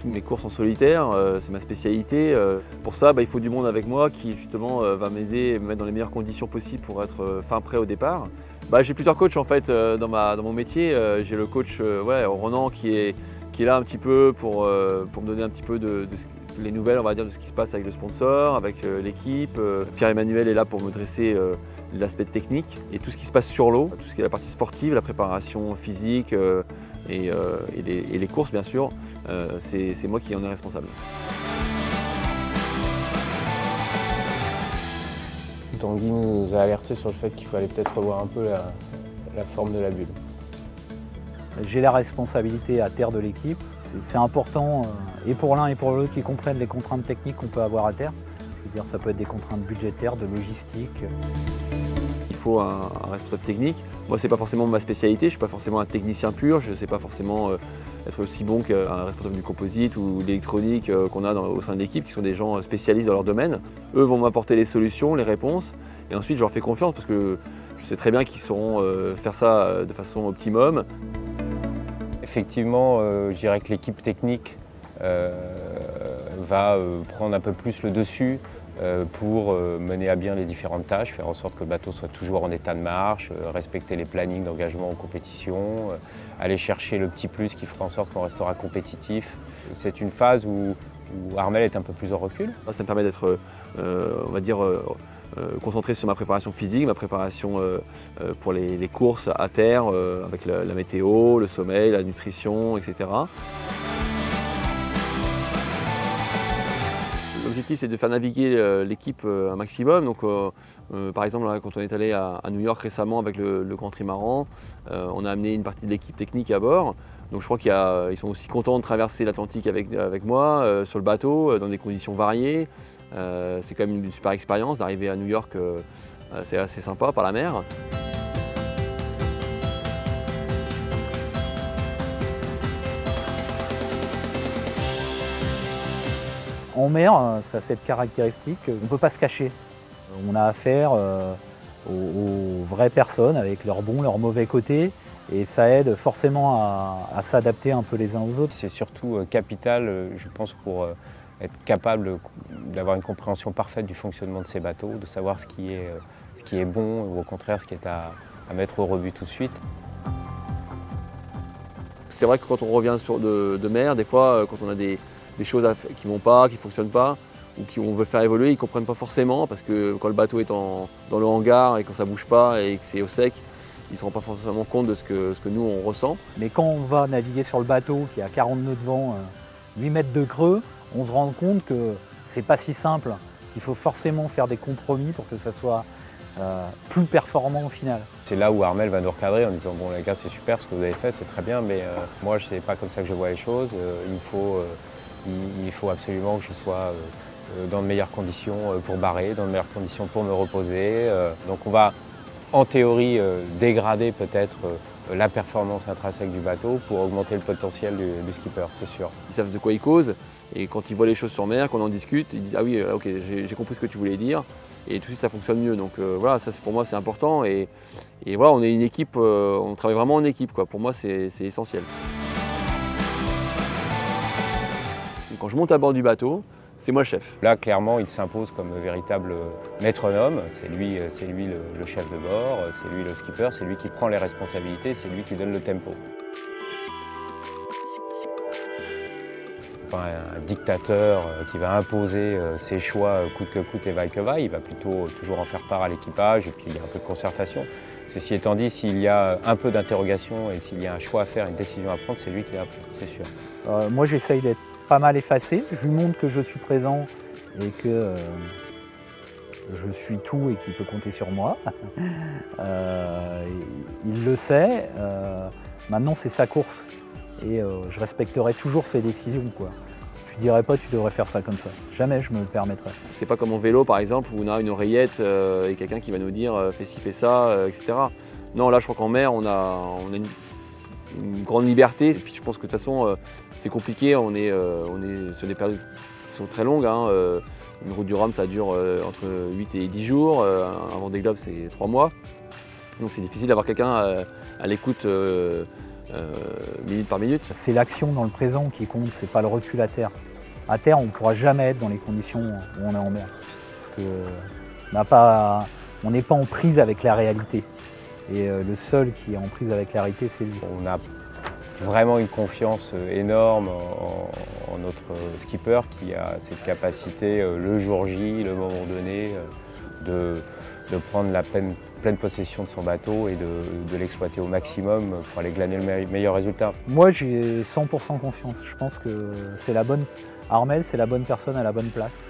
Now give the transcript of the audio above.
toutes mes courses en solitaire, c'est ma spécialité. Pour ça, il faut du monde avec moi qui justement va m'aider et me mettre dans les meilleures conditions possibles pour être fin prêt au départ. J'ai plusieurs coachs en fait dans mon métier. J'ai le coach Ronan qui est là un petit peu pour me donner un petit peu les nouvelles, on va dire, de ce qui se passe avec le sponsor, avec l'équipe. Pierre-Emmanuel est là pour me dresser l'aspect technique et tout ce qui se passe sur l'eau, tout ce qui est la partie sportive, la préparation physique et les courses bien sûr, c'est moi qui en ai responsable. Tanguy nous a alerté sur le fait qu'il fallait peut-être revoir un peu la forme de la bulle. J'ai la responsabilité à terre de l'équipe. C'est important, et pour l'un et pour l'autre, qu'ils comprennent les contraintes techniques qu'on peut avoir à terre. Je veux dire, ça peut être des contraintes budgétaires, de logistique. Il faut un responsable technique. Moi, ce n'est pas forcément ma spécialité, je ne suis pas forcément un technicien pur, je ne sais pas forcément être aussi bon qu'un responsable du composite ou de l'électronique qu'on a au sein de l'équipe, qui sont des gens spécialistes dans leur domaine. Eux vont m'apporter les solutions, les réponses, et ensuite je leur fais confiance parce que je sais très bien qu'ils sauront faire ça de façon optimum. Effectivement, je dirais que l'équipe technique va prendre un peu plus le dessus pour mener à bien les différentes tâches, faire en sorte que le bateau soit toujours en état de marche, respecter les plannings d'engagement en compétition, aller chercher le petit plus qui fera en sorte qu'on restera compétitif. C'est une phase où Armel est un peu plus en recul. Ça me permet d'être, on va dire, concentré sur ma préparation physique, ma préparation pour les courses à terre, avec la météo, le sommeil, la nutrition, etc. L'objectif, c'est de faire naviguer l'équipe un maximum. Donc, par exemple, là, quand on est allé à New York récemment avec le Grand Trimaran, on a amené une partie de l'équipe technique à bord. Donc, je crois qu'ils sont aussi contents de traverser l'Atlantique avec moi sur le bateau, dans des conditions variées. C'est quand même une super expérience d'arriver à New York, c'est assez sympa par la mer. En mer, ça a cette caractéristique, on ne peut pas se cacher. On a affaire aux vraies personnes avec leurs bons, leurs mauvais côtés, et ça aide forcément à s'adapter un peu les uns aux autres. C'est surtout capital, je pense, pour être capable d'avoir une compréhension parfaite du fonctionnement de ces bateaux, de savoir ce qui est bon ou au contraire ce qui est à mettre au rebut tout de suite. C'est vrai que quand on revient de mer, des fois, quand on a des choses qui ne vont pas, qui ne fonctionnent pas, ou qu'on veut faire évoluer, ils ne comprennent pas forcément, parce que quand le bateau est dans le hangar et quand ça ne bouge pas et que c'est au sec, ils ne se rendent pas forcément compte de ce que nous on ressent. Mais quand on va naviguer sur le bateau qui a 40 nœuds de vent, 8 mètres de creux, on se rend compte que c'est pas si simple, qu'il faut forcément faire des compromis pour que ça soit plus performant au final. C'est là où Armel va nous recadrer en disant « bon les gars, c'est super ce que vous avez fait, c'est très bien, mais moi je sais pas comme ça que je vois les choses, il faut absolument que je sois dans de meilleures conditions pour barrer, dans de meilleures conditions pour me reposer. Donc on va en théorie dégrader peut-être la performance intrinsèque du bateau pour augmenter le potentiel du skipper, c'est sûr. Ils savent de quoi ils causent et quand ils voient les choses sur mer, quand on en discute, ils disent « ah oui, ok, j'ai compris ce que tu voulais dire » et tout de suite ça fonctionne mieux. Donc voilà, ça pour moi c'est important et voilà, on est une équipe, on travaille vraiment en équipe, quoi. Pour moi c'est essentiel. Quand je monte à bord du bateau, c'est moi le chef. Là, clairement, il s'impose comme véritable métronome. C'est lui le chef de bord, c'est lui le skipper, c'est lui qui prend les responsabilités, c'est lui qui donne le tempo. Pas un dictateur qui va imposer ses choix coûte que coûte et vaille que vaille. Il va plutôt toujours en faire part à l'équipage et puis il y a un peu de concertation. Ceci étant dit, s'il y a un peu d'interrogation et s'il y a un choix à faire, une décision à prendre, c'est lui qui la prend, c'est sûr. Moi, j'essaye d'être pas mal effacé. Je lui montre que je suis présent et que je suis tout et qu'il peut compter sur moi. Il le sait. Maintenant, c'est sa course et je respecterai toujours ses décisions, quoi. Je ne dirais pas tu devrais faire ça comme ça. Jamais je me le permettrai. C'est pas comme en vélo par exemple où on a une oreillette et quelqu'un qui va nous dire fais ci, fais ça, etc. Non, là je crois qu'en mer on a une grande liberté. Et puis je pense que de toute façon c'est compliqué, on est sur des périodes qui sont très longues. Hein. Une route du Rhum ça dure entre 8 et 10 jours, un Vendée Globe c'est 3 mois. Donc c'est difficile d'avoir quelqu'un à l'écoute minute par minute. C'est l'action dans le présent qui compte, c'est pas le recul à terre. À terre, on ne pourra jamais être dans les conditions où on est en mer. Parce qu'on n'est pas en prise avec la réalité. Et le seul qui est en prise avec la réalité, c'est lui. On a vraiment une confiance énorme en notre skipper qui a cette capacité, le jour J, le moment donné, de prendre la pleine possession de son bateau et de l'exploiter au maximum pour aller glaner le meilleur résultat. Moi, j'ai 100% confiance. Je pense que c'est la bonne Armelle, c'est la bonne personne à la bonne place.